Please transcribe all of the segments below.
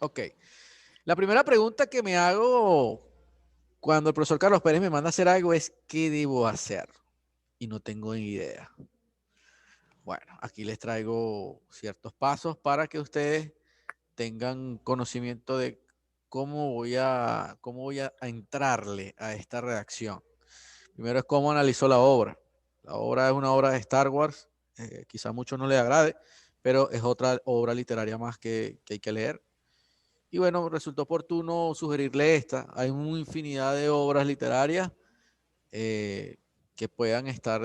Ok. La primera pregunta que me hago cuando el profesor Carlos Pérez me manda a hacer algo es ¿qué debo hacer? Y no tengo ni idea. Bueno, aquí les traigo ciertos pasos para que ustedes tengan conocimiento de cómo voy a entrarle a esta redacción. Primero es cómo analizó la obra. La obra es una obra de Star Wars, quizá a muchos no les agrade, pero es otra obra literaria más que hay que leer. Y bueno, resultó oportuno sugerirle esta. Hay una infinidad de obras literarias eh, que puedan estar,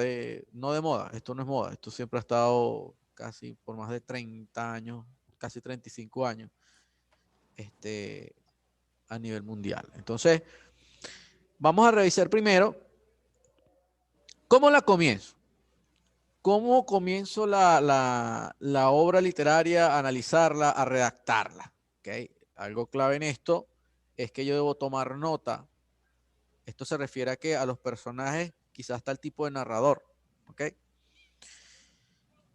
no de moda, esto no es moda, esto siempre ha estado casi por más de 30 años, casi 35 años, este, a nivel mundial. Entonces, vamos a revisar primero cómo la comienzo. ¿Cómo comienzo la obra literaria, a analizarla, a redactarla? ¿Okay? Algo clave en esto es que yo debo tomar nota. Esto se refiere a que a los personajes quizás está el tipo de narrador. ¿Okay?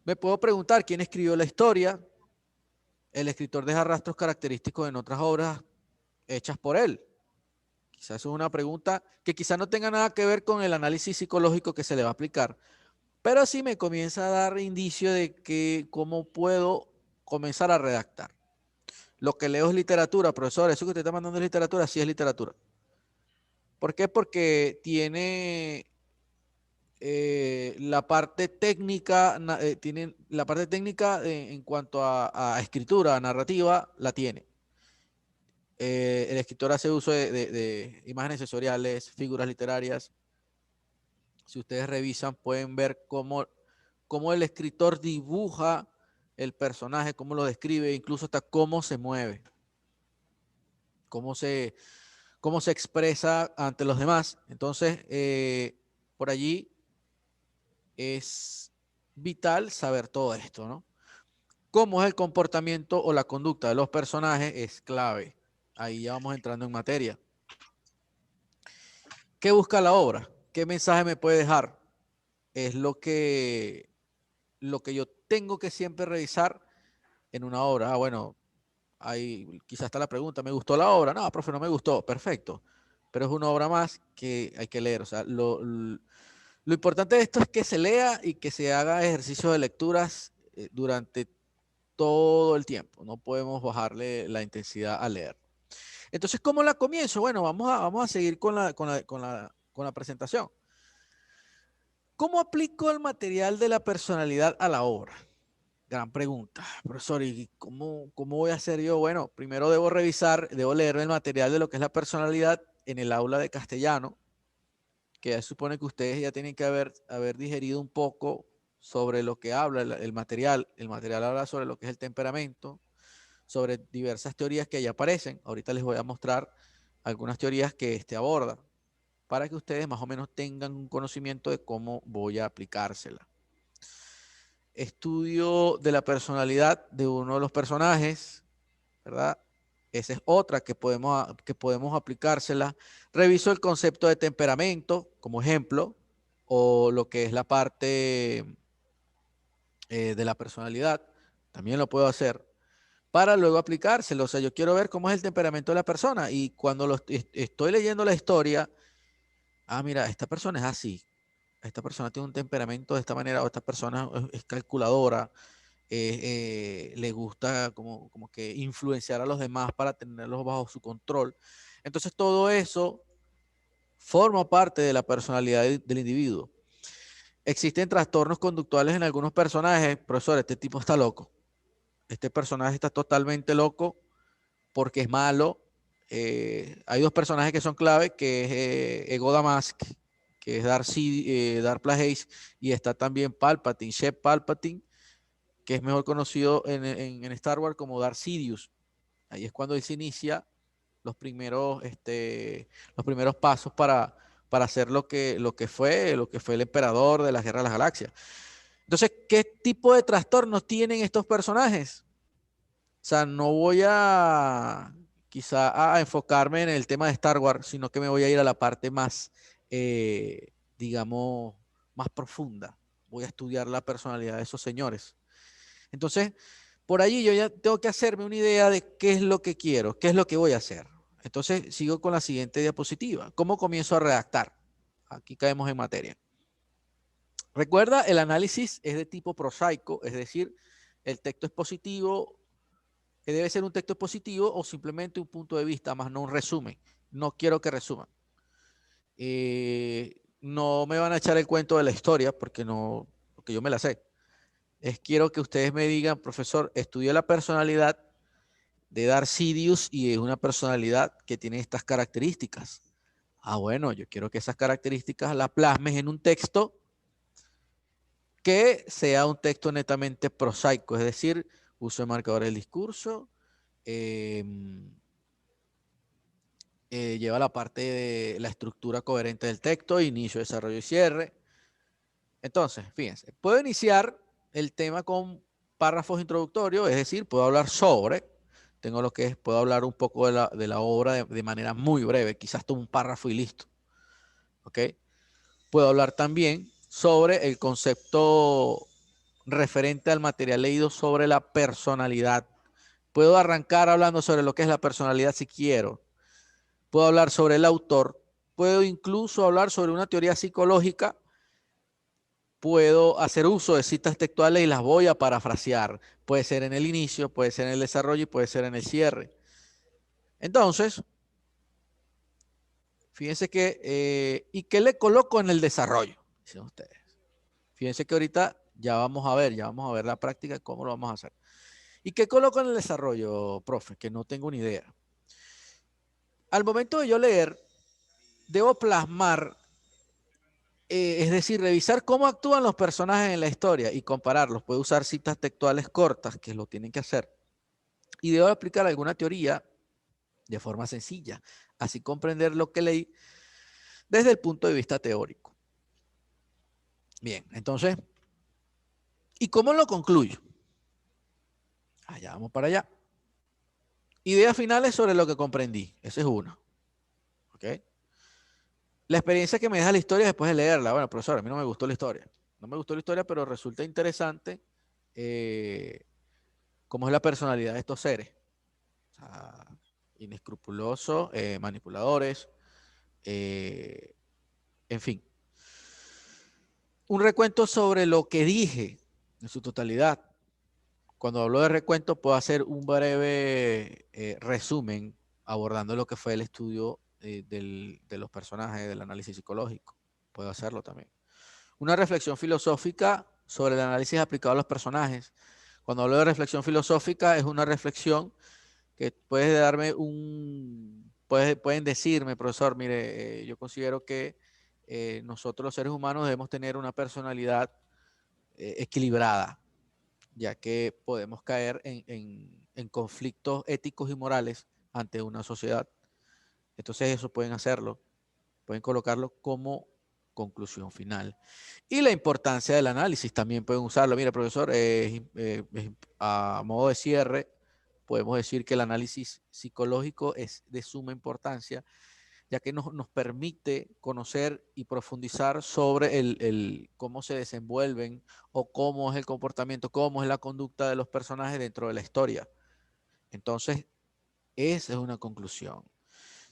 Me puedo preguntar quién escribió la historia. El escritor deja rastros característicos en otras obras hechas por él. Quizás eso es una pregunta que quizás no tenga nada que ver con el análisis psicológico que se le va a aplicar, pero sí me comienza a dar indicio de que cómo puedo comenzar a redactar. Lo que leo es literatura, profesor, eso que usted está mandando es literatura, sí es literatura. ¿Por qué? Porque tiene la parte técnica, tiene la parte técnica en cuanto a escritura, a narrativa, la tiene. El escritor hace uso de imágenes sensoriales, figuras literarias. Si ustedes revisan, pueden ver cómo el escritor dibuja el personaje, cómo lo describe, incluso hasta cómo se mueve, cómo se, cómo se expresa ante los demás. Entonces, por allí es vital saber todo esto, ¿no? Cómo es el comportamiento o la conducta de los personajes es clave. Ahí ya vamos entrando en materia. ¿Qué busca la obra? ¿Qué mensaje me puede dejar? Es lo que yo tengo que siempre revisar en una obra. Ah, bueno, ahí quizás está la pregunta, ¿me gustó la obra? No, profe, no me gustó. Perfecto. Pero es una obra más que hay que leer. O sea, lo importante de esto es que se lea y que se haga ejercicio de lecturas durante todo el tiempo. No podemos bajarle la intensidad a leer. Entonces, ¿cómo la comienzo? Bueno, vamos a seguir con la presentación. ¿Cómo aplico el material de la personalidad a la obra? Gran pregunta, profesor. ¿Y cómo voy a hacer yo? Bueno, primero debo leer el material de lo que es la personalidad en el aula de castellano, que ya supone que ustedes ya tienen que haber digerido un poco sobre lo que habla el material. El material habla sobre lo que es el temperamento, sobre diversas teorías que allá aparecen. Ahorita les voy a mostrar algunas teorías que este aborda, para que ustedes más o menos tengan un conocimiento de cómo voy a aplicársela. Estudio de la personalidad de uno de los personajes, ¿verdad? Esa es otra que podemos aplicársela. Reviso el concepto de temperamento como ejemplo, o lo que es la parte de la personalidad, también lo puedo hacer, para luego aplicárselo. O sea, yo quiero ver cómo es el temperamento de la persona y cuando estoy leyendo la historia, mira, esta persona es así, esta persona tiene un temperamento de esta manera, o esta persona es calculadora, le gusta como que influenciar a los demás para tenerlos bajo su control. Entonces todo eso forma parte de la personalidad del individuo. Existen trastornos conductuales en algunos personajes. Profesor, este tipo está loco. Este personaje está totalmente loco porque es malo. Hay dos personajes que son clave, que es Ego Damask, que es Darth Plagueis, y está también Palpatine, Shep Palpatine, que es mejor conocido en Star Wars como Darth Sidious. Ahí es cuando él se inicia los primeros pasos para hacer lo que fue el emperador de la Guerra de las Galaxias. Entonces, ¿qué tipo de trastornos tienen estos personajes? O sea, no voy quizá a enfocarme en el tema de Star Wars, sino que me voy a ir a la parte más, digamos, más profunda. Voy a estudiar la personalidad de esos señores. Entonces, por allí yo ya tengo que hacerme una idea de qué es lo que quiero, qué es lo que voy a hacer. Entonces sigo con la siguiente diapositiva. ¿Cómo comienzo a redactar? Aquí caemos en materia. Recuerda, el análisis es de tipo prosaico, es decir, el texto es positivo, debe ser un texto positivo o simplemente un punto de vista, más no un resumen. No quiero que resuman. No me van a echar el cuento de la historia porque yo me la sé. Quiero que ustedes me digan, profesor, estudié la personalidad de Darth Sidious y es una personalidad que tiene estas características. Ah, bueno, yo quiero que esas características las plasmes en un texto que sea un texto netamente prosaico, es decir, uso de marcadores del discurso, eh, lleva la parte de la estructura coherente del texto, inicio, desarrollo y cierre. Entonces, fíjense, puedo iniciar el tema con párrafos introductorios, es decir, puedo hablar sobre, tengo lo que es, puedo hablar un poco de la obra de manera muy breve, quizás todo un párrafo y listo. ¿Ok? Puedo hablar también sobre el concepto referente al material leído sobre la personalidad. Puedo arrancar hablando sobre lo que es la personalidad si quiero. Puedo hablar sobre el autor. Puedo incluso hablar sobre una teoría psicológica. Puedo hacer uso de citas textuales y las voy a parafrasear. Puede ser en el inicio, puede ser en el desarrollo y puede ser en el cierre. Entonces, fíjense que, ¿y qué le coloco en el desarrollo? Dicen ustedes. Fíjense que ahorita ya vamos a ver la práctica, cómo lo vamos a hacer. ¿Y qué coloco en el desarrollo, profe? Que no tengo ni idea. Al momento de yo leer, debo plasmar, es decir, revisar cómo actúan los personajes en la historia y compararlos. Puedo usar citas textuales cortas, que lo tienen que hacer. Y debo aplicar alguna teoría de forma sencilla, así comprender lo que leí desde el punto de vista teórico. Bien, entonces, ¿y cómo lo concluyo? Allá vamos para allá. Ideas finales sobre lo que comprendí. Ese es uno. ¿Ok? La experiencia que me deja la historia después de leerla. Bueno, profesor, a mí no me gustó la historia. No me gustó la historia, pero resulta interesante cómo es la personalidad de estos seres. O sea, inescrupulosos, manipuladores, en fin. Un recuento sobre lo que dije en su totalidad. Cuando hablo de recuento, puedo hacer un breve resumen abordando lo que fue el estudio de los personajes, del análisis psicológico. Puedo hacerlo también. Una reflexión filosófica sobre el análisis aplicado a los personajes. Cuando hablo de reflexión filosófica, es una reflexión que puede darme pueden decirme, profesor, mire, yo considero que nosotros los seres humanos debemos tener una personalidad equilibrada, ya que podemos caer en conflictos éticos y morales ante una sociedad. Entonces eso pueden hacerlo, pueden colocarlo como conclusión final. Y la importancia del análisis también pueden usarlo. Mira, profesor, a modo de cierre, podemos decir que el análisis psicológico es de suma importancia, ya que nos permite conocer y profundizar sobre cómo se desenvuelven o cómo es el comportamiento, cómo es la conducta de los personajes dentro de la historia. Entonces, esa es una conclusión.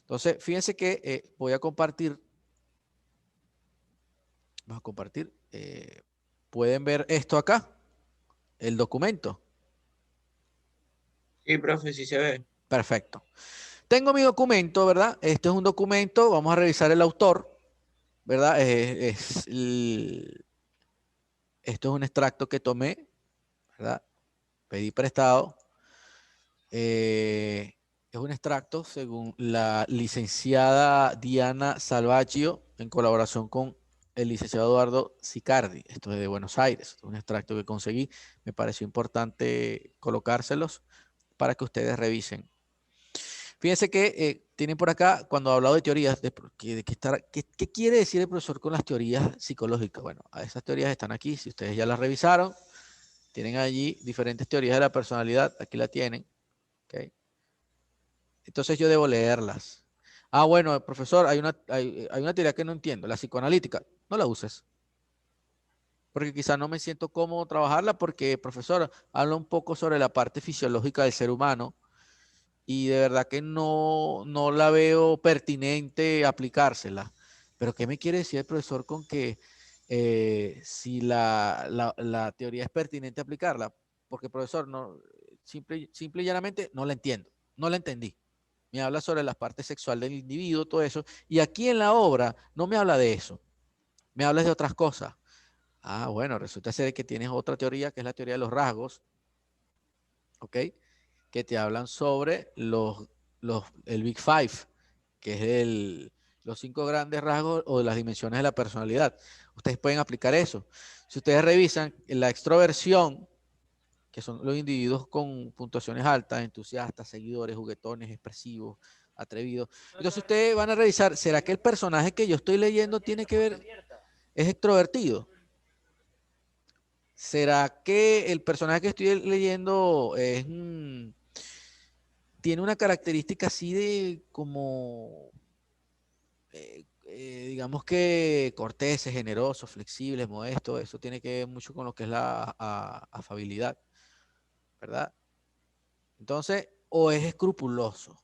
Entonces, fíjense que voy a compartir. Vamos a compartir. ¿Pueden ver esto acá? El documento. Sí, profe, sí se ve. Perfecto. Tengo mi documento, ¿verdad? Este es un documento. Vamos a revisar el autor, ¿verdad? Esto es un extracto que tomé, ¿verdad? Pedí prestado. Es un extracto según la licenciada Diana Salvaccio en colaboración con el licenciado Eduardo Sicardi. Esto es de Buenos Aires. Es un extracto que conseguí. Me pareció importante colocárselos para que ustedes revisen. Fíjense que tienen por acá, cuando he hablado de teorías, ¿qué quiere decir el profesor con las teorías psicológicas? Bueno, esas teorías están aquí. Si ustedes ya las revisaron, tienen allí diferentes teorías de la personalidad. Aquí la tienen. ¿Okay? Entonces yo debo leerlas. Ah, bueno, profesor, hay una teoría que no entiendo, la psicoanalítica. No la uses. porque quizás no me siento cómodo trabajarla porque, profesor, habla un poco sobre la parte fisiológica del ser humano y de verdad que no la veo pertinente aplicársela. Pero ¿qué me quiere decir el profesor con que si la teoría es pertinente aplicarla? Porque, profesor, no, simple y llanamente no la entiendo, no la entendí. Me habla sobre la parte sexual del individuo, todo eso, y aquí en la obra no me habla de eso, me habla de otras cosas. Ah, bueno, resulta ser que tienes otra teoría, que es la teoría de los rasgos, ¿ok? Que te hablan sobre el Big Five, que es los 5 grandes rasgos o las dimensiones de la personalidad. Ustedes pueden aplicar eso. Si ustedes revisan la extroversión, que son los individuos con puntuaciones altas, entusiastas, seguidores, juguetones, expresivos, atrevidos. Entonces ustedes van a revisar, ¿será que el personaje que yo estoy leyendo tiene que ver, es extrovertido? ¿Será que el personaje que estoy leyendo tiene una característica así de como, digamos que corteses, generosos, flexibles, modestos? Eso tiene que ver mucho con lo que es la afabilidad, ¿verdad? Entonces, o es escrupuloso.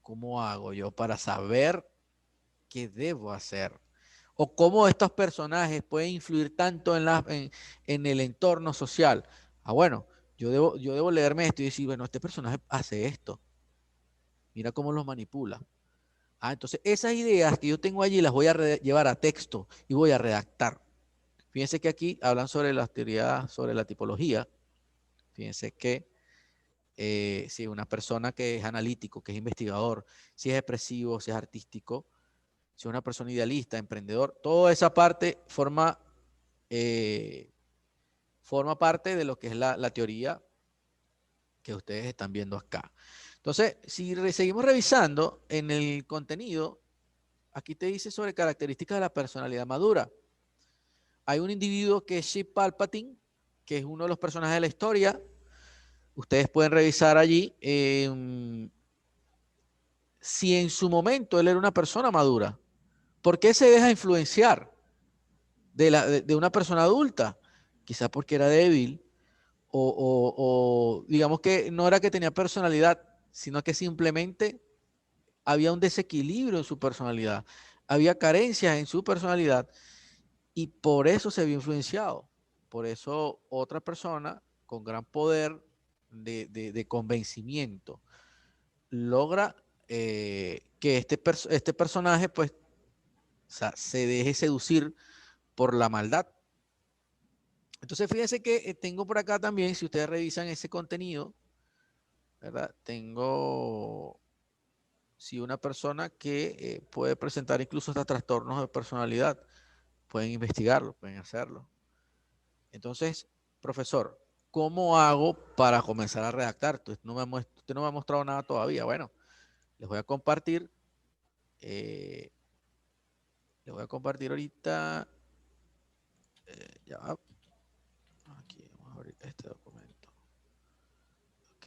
¿Cómo hago yo para saber qué debo hacer? O cómo estos personajes pueden influir tanto en el entorno social. Ah, bueno, yo debo leerme esto y decir, bueno, este personaje hace esto. Mira cómo los manipula. Ah, entonces esas ideas que yo tengo allí las voy a llevar a texto y voy a redactar. Fíjense que aquí hablan sobre las teorías, sobre la tipología. Fíjense que si una persona que es analítico, que es investigador, si es expresivo, si es artístico, si es una persona idealista, emprendedor, toda esa parte eh, forma parte de lo que es la teoría que ustedes están viendo acá. Entonces, si seguimos revisando en el contenido, aquí te dice sobre características de la personalidad madura. Hay un individuo que es Sheep Palpatine, que es uno de los personajes de la historia. Ustedes pueden revisar allí si en su momento él era una persona madura. ¿Por qué se deja influenciar de una persona adulta? Quizás porque era débil o digamos que no era que tenía personalidad, sino que simplemente había un desequilibrio en su personalidad, había carencias en su personalidad y por eso se vio influenciado. Por eso otra persona con gran poder de convencimiento logra que este personaje pues o sea, se deje seducir por la maldad. Entonces fíjense que tengo por acá también, si ustedes revisan ese contenido, ¿verdad? Tengo, si una persona que puede presentar incluso hasta trastornos de personalidad, pueden investigarlo, pueden hacerlo. Entonces, profesor, ¿cómo hago para comenzar a redactar? Usted no me ha mostrado nada todavía. Bueno, les voy a compartir, eh, les voy a compartir ahorita, ya va, aquí vamos a abrir este documento. Ok,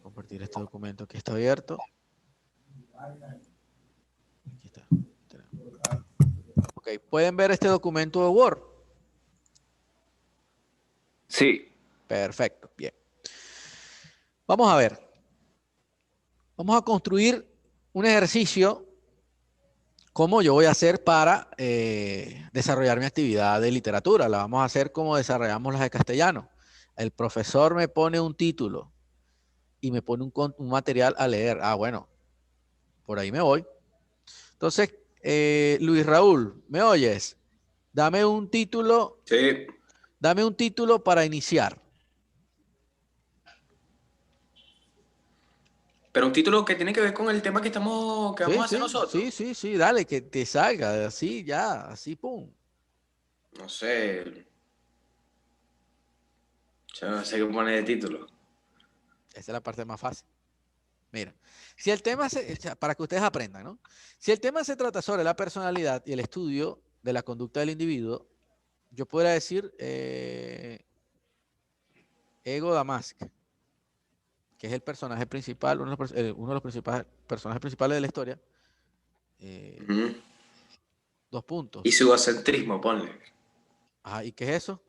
compartir este documento que está abierto. Aquí está. Ok, ¿pueden ver este documento de Word? Sí. Perfecto, bien. Vamos a ver. Vamos a construir un ejercicio cómo yo voy a hacer para desarrollar mi actividad de literatura. La vamos a hacer como desarrollamos las de castellano. El profesor me pone un título y me pone un material a leer. Ah, bueno, por ahí me voy. Entonces, Luis Raúl, ¿me oyes? Dame un título, Sí. dame un título para iniciar. Pero un título que tiene que ver con el tema que vamos Sí, a hacer sí, nosotros. sí, sí, sí, dale, que te salga, así, ya, así, pum. No sé. Yo no sé qué poner de título. Esa es la parte más fácil. Mira, si el tema, para que ustedes aprendan, ¿no? Si el tema se trata sobre la personalidad y el estudio de la conducta del individuo, yo podría decir Ego Damask, que es el personaje principal, uno de los principales personajes principales de la historia. Eh, Ujú. 2 puntos. Y su egocentrismo, ponle. Ajá, ¿y qué es eso?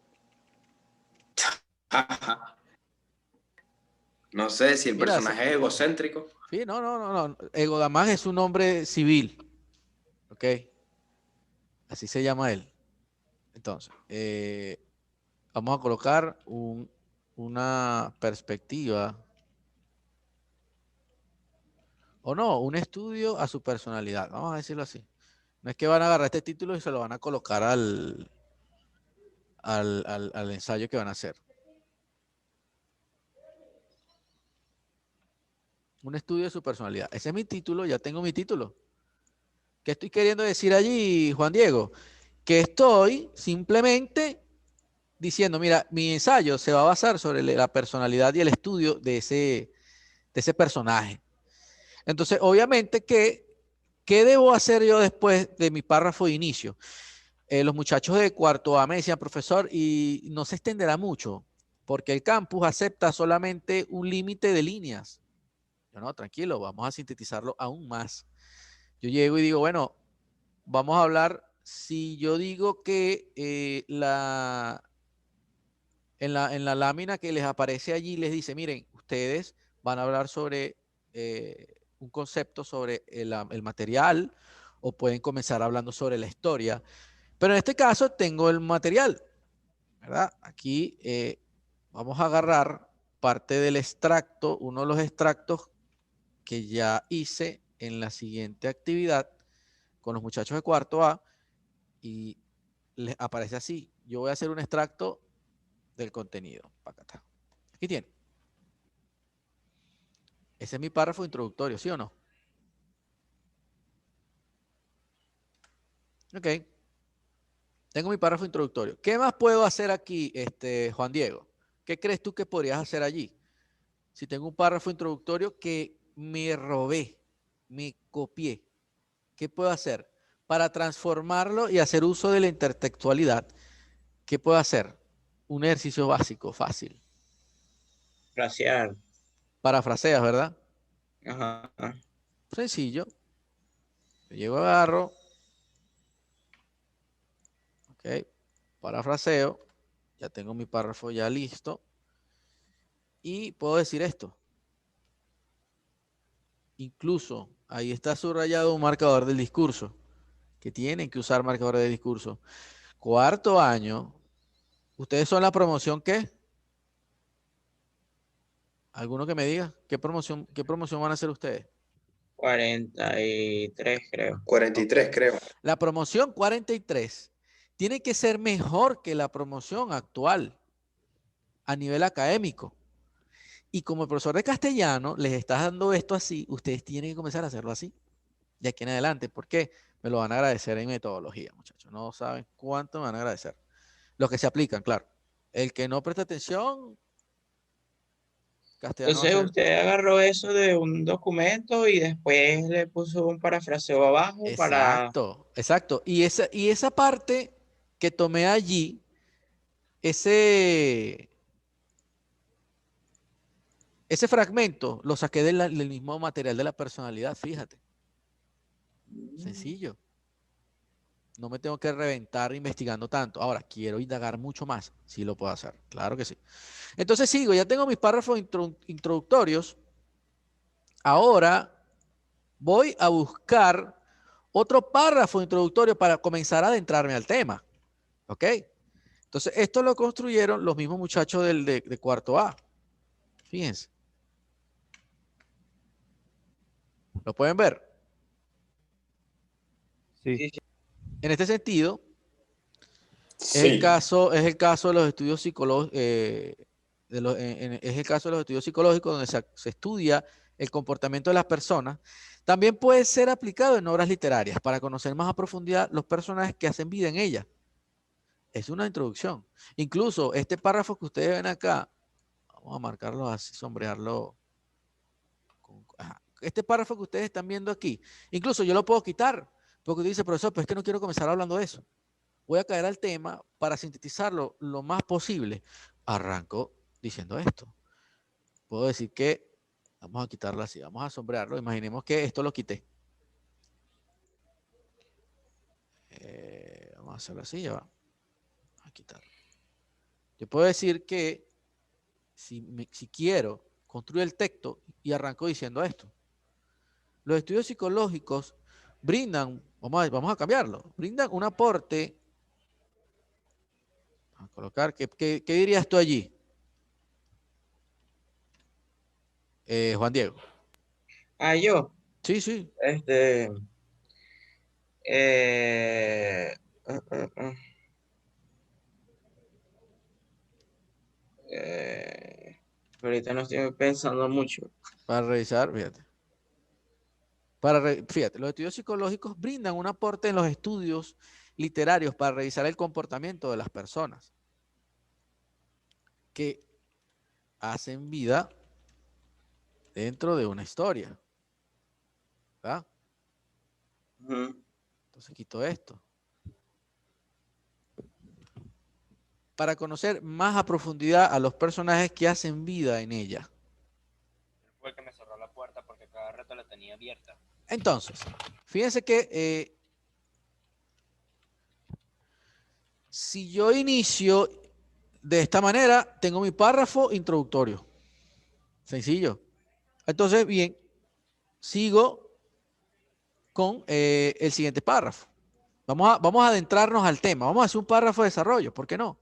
No sé si el Mira, personaje es egocéntrico. sí, no. Egodamás es un nombre civil. ¿Ok? Así se llama él. Entonces, vamos a colocar una perspectiva, o no, un estudio a su personalidad. Vamos a decirlo así. No es que van a agarrar este título y se lo van a colocar al ensayo que van a hacer. Un estudio de su personalidad. Ese es mi título, ya tengo mi título. ¿Qué estoy queriendo decir allí, Juan Diego? Que estoy simplemente diciendo, mira, mi ensayo se va a basar sobre la personalidad y el estudio de ese personaje. Entonces, obviamente, ¿qué debo hacer yo después de mi párrafo de inicio? Los muchachos de cuarto A me decían, profesor, y no se extenderá mucho, porque el campus acepta solamente un límite de líneas. Yo no, tranquilo, vamos a sintetizarlo aún más. Yo llego y digo, bueno, vamos a hablar, si yo digo que en la lámina que les aparece allí les dice, miren, ustedes van a hablar sobre un concepto sobre el material o pueden comenzar hablando sobre la historia. Pero en este caso tengo el material, ¿verdad? Aquí vamos a agarrar parte del extracto, uno de los extractos que ya hice en la siguiente actividad con los muchachos de cuarto A y les aparece así. Yo voy a hacer un extracto del contenido. Aquí tiene. Ese es mi párrafo introductorio, ¿sí o no? Ok. Tengo mi párrafo introductorio. ¿Qué más puedo hacer aquí, Juan Diego? ¿Qué crees tú que podrías hacer allí? Si tengo un párrafo introductorio que me robé, me copié, ¿qué puedo hacer? Para transformarlo y hacer uso de la intertextualidad, ¿qué puedo hacer? Un ejercicio básico, fácil. Frasear. Parafraseas, ¿verdad? Ajá. Sencillo. Yo llego, agarro, ok, parafraseo, ya tengo mi párrafo ya listo y puedo decir esto. Incluso ahí está subrayado un marcador del discurso, que tienen que usar marcadores de discurso. Cuarto año, ¿ustedes son la promoción qué? ¿Alguno que me diga? ¿Qué promoción van a hacer ustedes? 43, creo. 43, Ok. creo. La promoción 43 tiene que ser mejor que la promoción actual a nivel académico. Y como el profesor de castellano les está dando esto así, ustedes tienen que comenzar a hacerlo así. De aquí en adelante. ¿Por qué? Me lo van a agradecer en metodología, muchachos. No saben cuánto me van a agradecer. Los que se aplican, claro. El que no presta atención, castellano va a Entonces ser usted agarró eso de un documento y después le puso un parafraseo abajo para... exacto, exacto. Y esa parte que tomé allí, ese, ese fragmento, lo saqué del mismo material de la personalidad, fíjate. Sencillo. No me tengo que reventar investigando tanto. Ahora, quiero indagar mucho más. Sí lo puedo hacer. Claro que sí. Entonces sigo, ya tengo mis párrafos introductorios. Ahora voy a buscar otro párrafo introductorio para comenzar a adentrarme al tema. ¿Ok? Entonces, esto lo construyeron los mismos muchachos de cuarto A. Fíjense. ¿Lo pueden ver? Sí. Sí, sí. En este sentido, Sí. es el caso de los estudios psicológicos, es el caso de los estudios psicológicos donde se estudia el comportamiento de las personas. También puede ser aplicado en obras literarias para conocer más a profundidad los personajes que hacen vida en ellas. Es una introducción. Incluso este párrafo que ustedes ven acá, vamos a marcarlo así, sombrearlo. Este párrafo que ustedes están viendo aquí, incluso yo lo puedo quitar, porque dice, profesor, pues es que no quiero comenzar hablando de eso. Voy a caer al tema para sintetizarlo lo más posible. Arranco diciendo esto. Puedo decir que, vamos a quitarlo así, vamos a sombrearlo. Imaginemos que esto lo quité. Vamos a hacerlo así, ya va. A quitar. Yo puedo decir que si quiero construir el texto y arranco diciendo esto. Los estudios psicológicos brindan, vamos a cambiarlo, brindan un aporte. A colocar, ¿qué dirías tú allí? Juan Diego. Ah, yo, Sí, sí. este, eh, ah, ah, ah, eh, ahorita no estoy pensando mucho. Para revisar, fíjate. Fíjate, los estudios psicológicos brindan un aporte en los estudios literarios para revisar el comportamiento de las personas que hacen vida dentro de una historia. ¿Verdad? Ujú. Entonces quito esto. Para conocer más a profundidad a los personajes que hacen vida en ella. Fue el que me cerró la puerta porque cada rato la tenía abierta. Entonces, fíjense que si yo inicio de esta manera, tengo mi párrafo introductorio. Sencillo. Entonces, bien, sigo con el siguiente párrafo. Vamos a adentrarnos al tema. Vamos a hacer un párrafo de desarrollo. ¿Por qué no?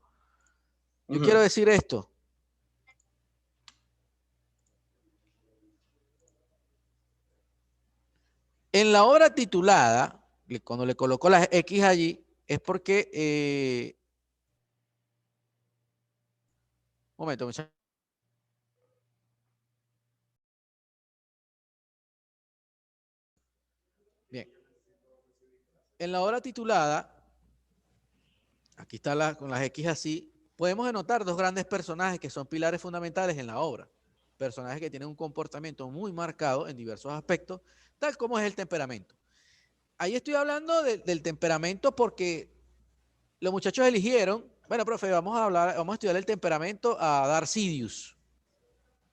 Yo quiero decir esto. En la obra titulada, cuando le coloco las X allí, es porque... momento, muchachos. Bien. En la obra titulada, aquí está con las X así, podemos denotar dos grandes personajes que son pilares fundamentales en la obra. Personajes que tienen un comportamiento muy marcado en diversos aspectos, tal como es el temperamento. Ahí estoy hablando del temperamento porque los muchachos eligieron, bueno, profe, vamos a estudiar el temperamento a Darth Sidious,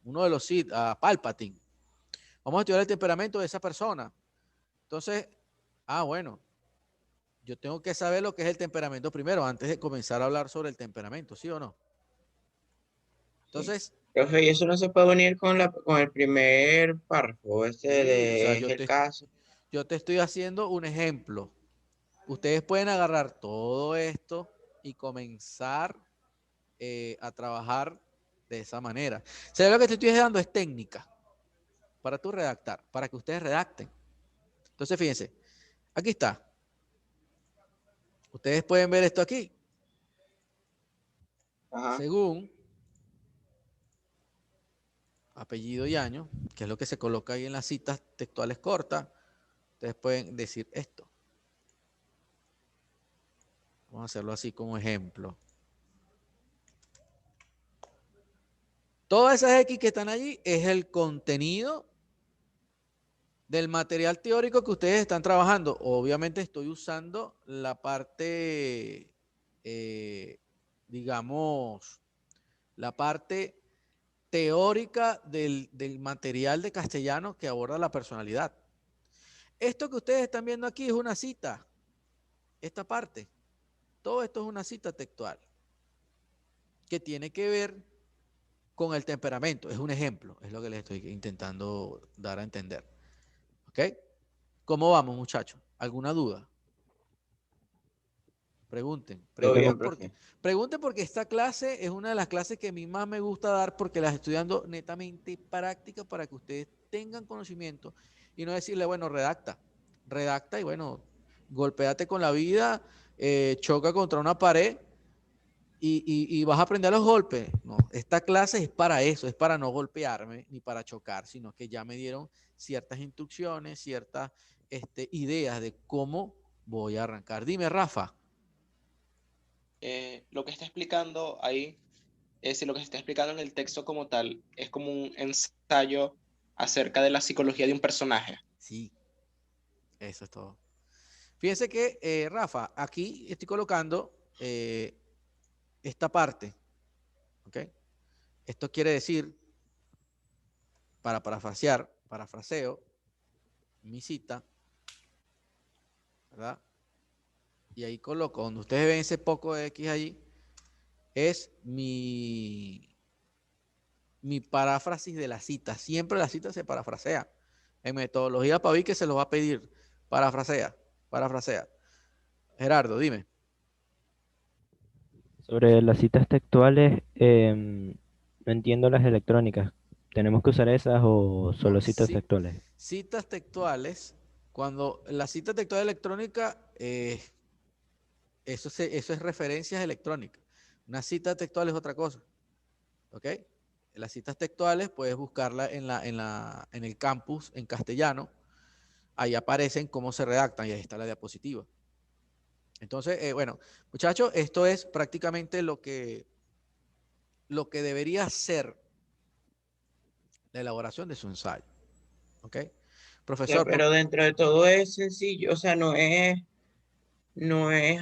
uno de los Sith, a Palpatine. Vamos a estudiar el temperamento de esa persona. Entonces, bueno, yo tengo que saber lo que es el temperamento primero, antes de comenzar a hablar sobre el temperamento, ¿sí o no? Entonces, Profe, y eso no se puede unir con el primer párrafo, sí, o sea, es el caso. yo te estoy haciendo un ejemplo. Ustedes pueden agarrar todo esto y comenzar a trabajar de esa manera. O sea, lo que te estoy dando es técnica para tú redactar, para que ustedes redacten. Entonces, fíjense, aquí está. Ustedes pueden ver esto aquí. Ajá. Según apellido y año, que es lo que se coloca ahí en las citas textuales cortas, ustedes pueden decir esto. Vamos a hacerlo así como ejemplo. Todas esas X que están allí es el contenido del material teórico que ustedes están trabajando. Obviamente estoy usando la parte, digamos, la parte teórica del material de castellano que aborda la personalidad. Esto que ustedes están viendo aquí es una cita, esta parte. Todo esto es una cita textual que tiene que ver con el temperamento. Es un ejemplo, es lo que les estoy intentando dar a entender. ¿Ok? ¿Cómo vamos, muchachos? ¿Alguna duda? Pregunten, Todo bien, porque, profe. pregunten porque esta clase es una de las clases que a mí más me gusta dar porque las estoy dando netamente práctica para que ustedes tengan conocimiento y no decirle, bueno, redacta y bueno, golpéate con la vida, choca contra una pared y vas a aprender los golpes. No, esta clase es para eso, es para no golpearme ni para chocar, sino que ya me dieron ciertas instrucciones, ciertas ideas de cómo voy a arrancar. Dime, Rafa. Lo que está explicando ahí, es decir, lo que se está explicando en el texto como tal, es como un ensayo acerca de la psicología de un personaje. Sí, eso es todo. Fíjense que, Rafa, aquí estoy colocando esta parte, ¿ok? Esto quiere decir, para parafraseo, mi cita, ¿verdad? y ahí coloco, donde ustedes ven ese poco de X allí, es mi paráfrasis de la cita. Siempre la cita se parafrasea. En metodología Pavi que se los va a pedir. Parafrasea, parafrasea. Gerardo, dime. Sobre las citas textuales, no entiendo las electrónicas. ¿Tenemos que usar esas o No, solo citas textuales? citas textuales, cuando la cita textual electrónica, eso es referencias electrónicas. Una cita textual es otra cosa. ¿Ok? Las citas textuales puedes buscarla en el campus en castellano. Ahí aparecen cómo se redactan y ahí está la diapositiva. Entonces, bueno, muchachos, esto es prácticamente lo que debería ser la elaboración de su ensayo. ¿Ok? Ya, Profesor, pero dentro de todo es sencillo, o sea, no es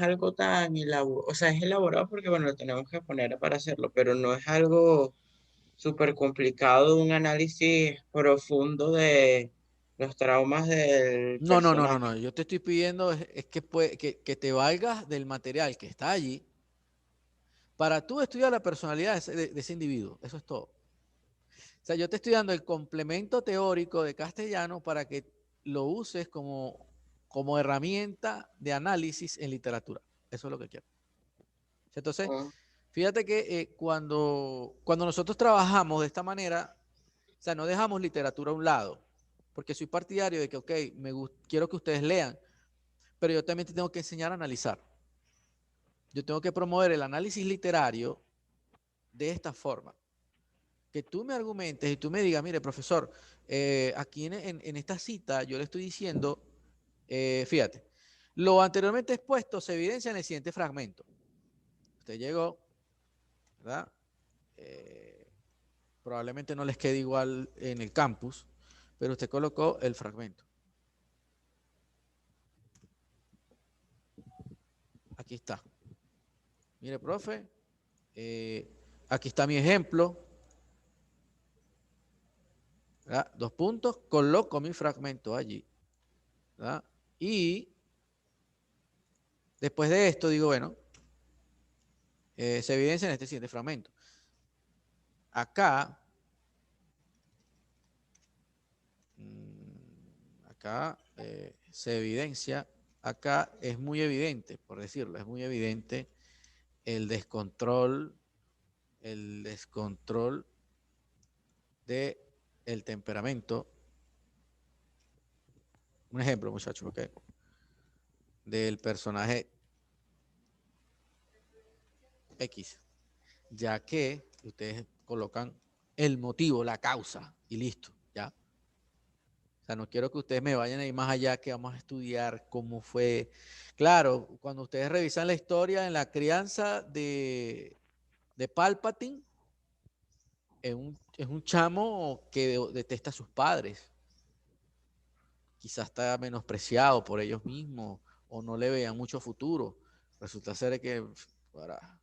algo tan elaborado, o sea, es elaborado porque, bueno, lo tenemos que poner para hacerlo, pero no es algo súper complicado, un análisis profundo de los traumas del no, no, no, no, personaje. no. Yo te estoy pidiendo es que te valgas del material que está allí para tú estudiar la personalidad de ese individuo. Eso es todo. O sea, yo te estoy dando el complemento teórico de castellano para que lo uses como herramienta de análisis en literatura. Eso es lo que quiero. Entonces, Ah, fíjate que cuando nosotros trabajamos de esta manera, o sea, no dejamos literatura a un lado, porque soy partidario de que, ok, quiero que ustedes lean, pero yo también te tengo que enseñar a analizar. Yo tengo que promover el análisis literario de esta forma. Que tú me argumentes y tú me digas, mire, profesor, aquí en esta cita yo le estoy diciendo, fíjate, lo anteriormente expuesto se evidencia en el siguiente fragmento. Usted llegó, ¿verdad? Probablemente no les quede igual en el campus, pero usted colocó el fragmento. Aquí está. Mire, profe, aquí está mi ejemplo. ¿Verdad? 2 puntos, coloco mi fragmento allí. ¿Verdad? Y después de esto digo, bueno, se evidencia en este siguiente fragmento. Acá, acá se evidencia, acá es muy evidente, por decirlo, es muy evidente el descontrol de el temperamento. Un ejemplo, muchachos, ¿ok? Del personaje X, ya que ustedes colocan el motivo, la causa y listo, ¿ya? O sea, no quiero que ustedes me vayan a ir más allá, que vamos a estudiar cómo fue. Claro, cuando ustedes revisan la historia en la crianza de Palpatine, es un chamo que detesta a sus padres. Quizás está menospreciado por ellos mismos o no le vean mucho futuro. Resulta ser que para,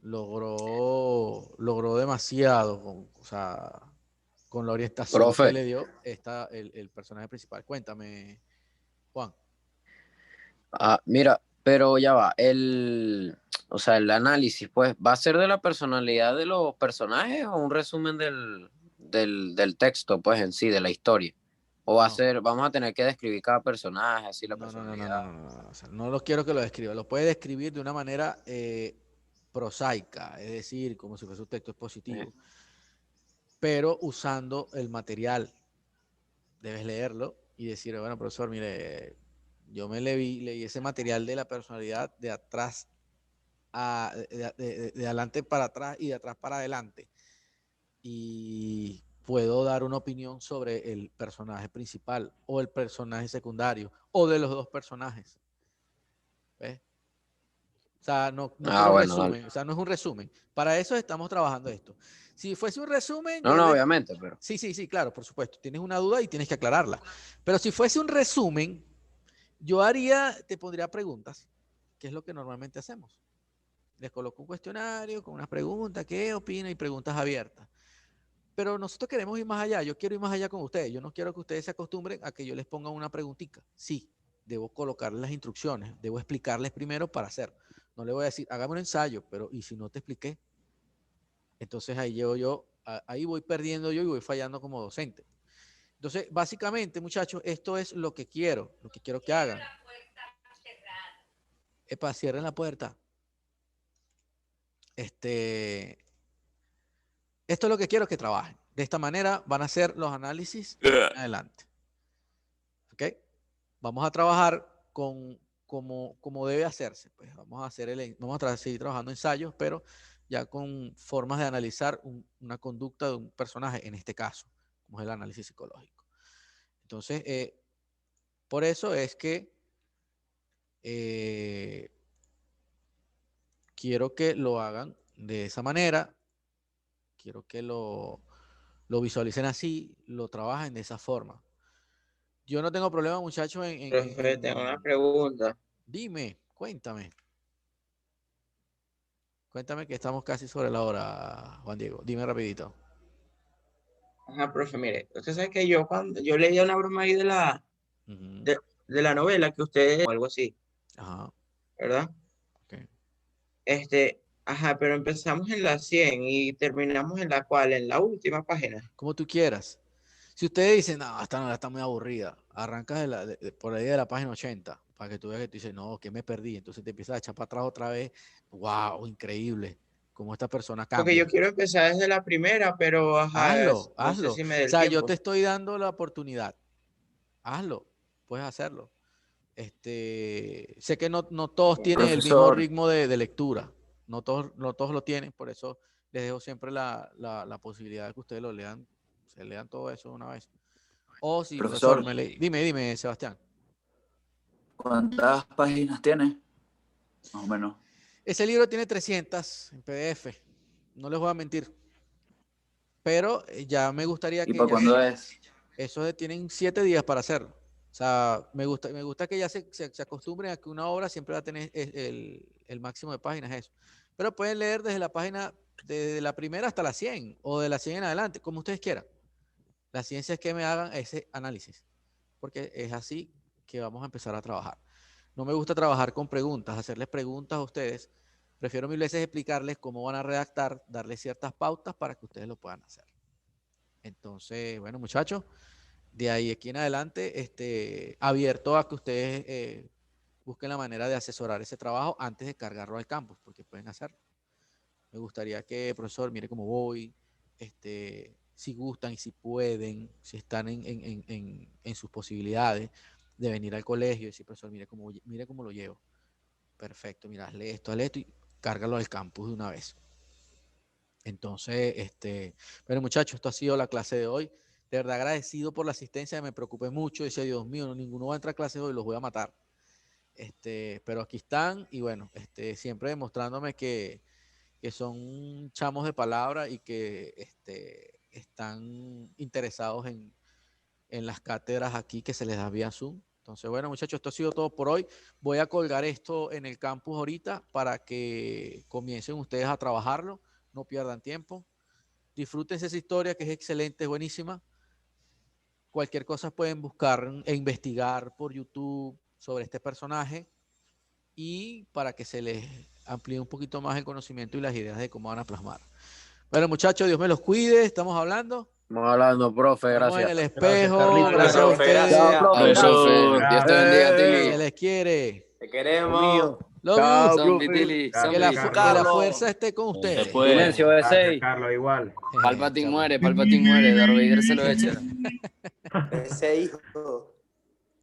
logró demasiado, o sea, con la orientación que Profe, le dio el personaje principal. Cuéntame, Juan. mira, pero ya va, o sea, el análisis, pues, ¿va a ser de la personalidad de los personajes o un resumen del texto, pues, en sí, de la historia? ¿O va a No, ser, vamos a tener que describir cada personaje, así la no, no, no, no, no, personalidad? no, no, no. O sea, no lo quiero que lo describa. Lo puede describir de una manera prosaica, es decir, como si fuese un texto Eh, expositivo, pero usando el material. Debes leerlo y decir, bueno, profesor, mire, yo leí ese material de la personalidad de atrás de adelante para atrás y de atrás para adelante. Y puedo dar una opinión sobre el personaje principal o el personaje secundario o de los dos personajes. ¿Ves? O sea, no quiero bueno, dale. resumen, o sea, no es un resumen. Para eso estamos trabajando esto. Si fuese un resumen, No, no, obviamente, pero... Sí, sí, sí, claro, por supuesto. Tienes una duda y tienes que aclararla. Pero si fuese un resumen, te pondría preguntas, que es lo que normalmente hacemos. Les coloco un cuestionario con unas preguntas, ¿qué opina? Y preguntas abiertas. Pero nosotros queremos ir más allá. Yo quiero ir más allá con ustedes. Yo no quiero que ustedes se acostumbren a que yo les ponga una preguntita. Sí. debo colocarles las instrucciones, debo explicarles primero para hacer. No le voy a decir, hágame un ensayo, pero ¿y si no te expliqué? Entonces ahí llego yo, ahí voy perdiendo yo y voy fallando como docente. Entonces, básicamente, muchachos, esto es lo que quiero que hagan. Epa, cierren la puerta. Esto es lo que quiero que trabajen. De esta manera van a hacer los análisis adelante. ¿Ok? Vamos a trabajar como debe hacerse. Pues vamos a seguir trabajando ensayos, pero ya con formas de analizar una conducta de un personaje, en este caso, como es el análisis psicológico. Entonces, por eso es que quiero que lo hagan de esa manera, quiero que lo visualicen así, lo trabajen de esa forma. Yo no tengo problema, muchachos, Profe, tengo una pregunta. Dime, cuéntame. Cuéntame que estamos casi sobre la hora, Juan Diego. Dime rapidito. Ajá, profe, mire, usted sabe que cuando yo leía una broma ahí de la novela que usted, o algo así, Ajá, ¿verdad? ok. Ajá, pero empezamos en la 100 y terminamos en la cual, en la última página. Como tú quieras. Si ustedes dicen, no, esta novela está muy aburrida, arrancas por ahí de la página 80, para que tú veas que tú dices, no, que me perdí. Entonces te empiezas a echar para atrás otra vez. ¡Wow! Increíble. Cómo esta persona Porque yo cambia. quiero empezar desde la primera, pero ajá, Hazlo, no sé hazlo. si me dé O el sea, yo tiempo. te estoy dando la oportunidad. Hazlo. Puedes hacerlo. Sé que no todos tienen el mismo Profesor, ritmo de lectura. No todos lo tienen, por eso les dejo siempre la posibilidad de que ustedes lo lean, se lean todo eso de una vez. O si, profesor, profesor, dime, Sebastián. ¿cuántas páginas tiene? Más o menos. Ese libro tiene 300 en PDF, no les voy a mentir. Pero ya me gustaría ¿Y que para cuándo es? eso tienen 7 días para hacerlo. O sea, me gusta que ya se acostumbren a que una obra siempre va a tener el máximo de páginas, eso. Pero pueden leer desde la página, desde la primera hasta la 100, o de la 100 en adelante, como ustedes quieran. La ciencia es que me hagan ese análisis, porque es así que vamos a empezar a trabajar. No me gusta trabajar con preguntas, hacerles preguntas a ustedes. Prefiero mil veces explicarles cómo van a redactar, darles ciertas pautas para que ustedes lo puedan hacer. Entonces, bueno, muchachos, de ahí aquí en adelante, abierto a que ustedes busquen la manera de asesorar ese trabajo antes de cargarlo al campus, porque pueden hacerlo. Me gustaría que, profesor, mire cómo voy, si gustan y si pueden, si están en sus posibilidades de venir al colegio y decir, profesor, mire cómo lo llevo. Perfecto, mira, hazle esto y cárgalo al campus de una vez. Entonces, bueno, muchachos, esto ha sido la clase de hoy. De verdad agradecido por la asistencia, me preocupé mucho. Decía, Dios mío, no, ninguno va a entrar a clase hoy, los voy a matar. Pero aquí están y bueno, siempre demostrándome que son chamos de palabra y que están interesados en las cátedras aquí que se les da vía Zoom. Entonces, bueno, muchachos, esto ha sido todo por hoy. Voy a colgar esto en el campus ahorita para que comiencen ustedes a trabajarlo. No pierdan tiempo. Disfruten esa historia que es excelente, es buenísima. Cualquier cosa pueden buscar e investigar por YouTube sobre este personaje y para que se les amplíe un poquito más el conocimiento y las ideas de cómo van a plasmar. Bueno, muchachos, Dios me los cuide. Estamos hablando. Estamos hablando, profe, Estamos en gracias. el espejo. Carlitos. Gracias a Profe, ustedes. gracias. Chao, Profesor. Dios te bendiga, Se Tili. les quiere. Te queremos. Love Chao, you. Zombie, profe. Tilly, Gracias, Que la Carlos. fuerza esté con ustedes. puede. Silencio, Gracias, B6. Carlos, igual. Palpatine muere, Darth Vader se lo echa. Ese hijo.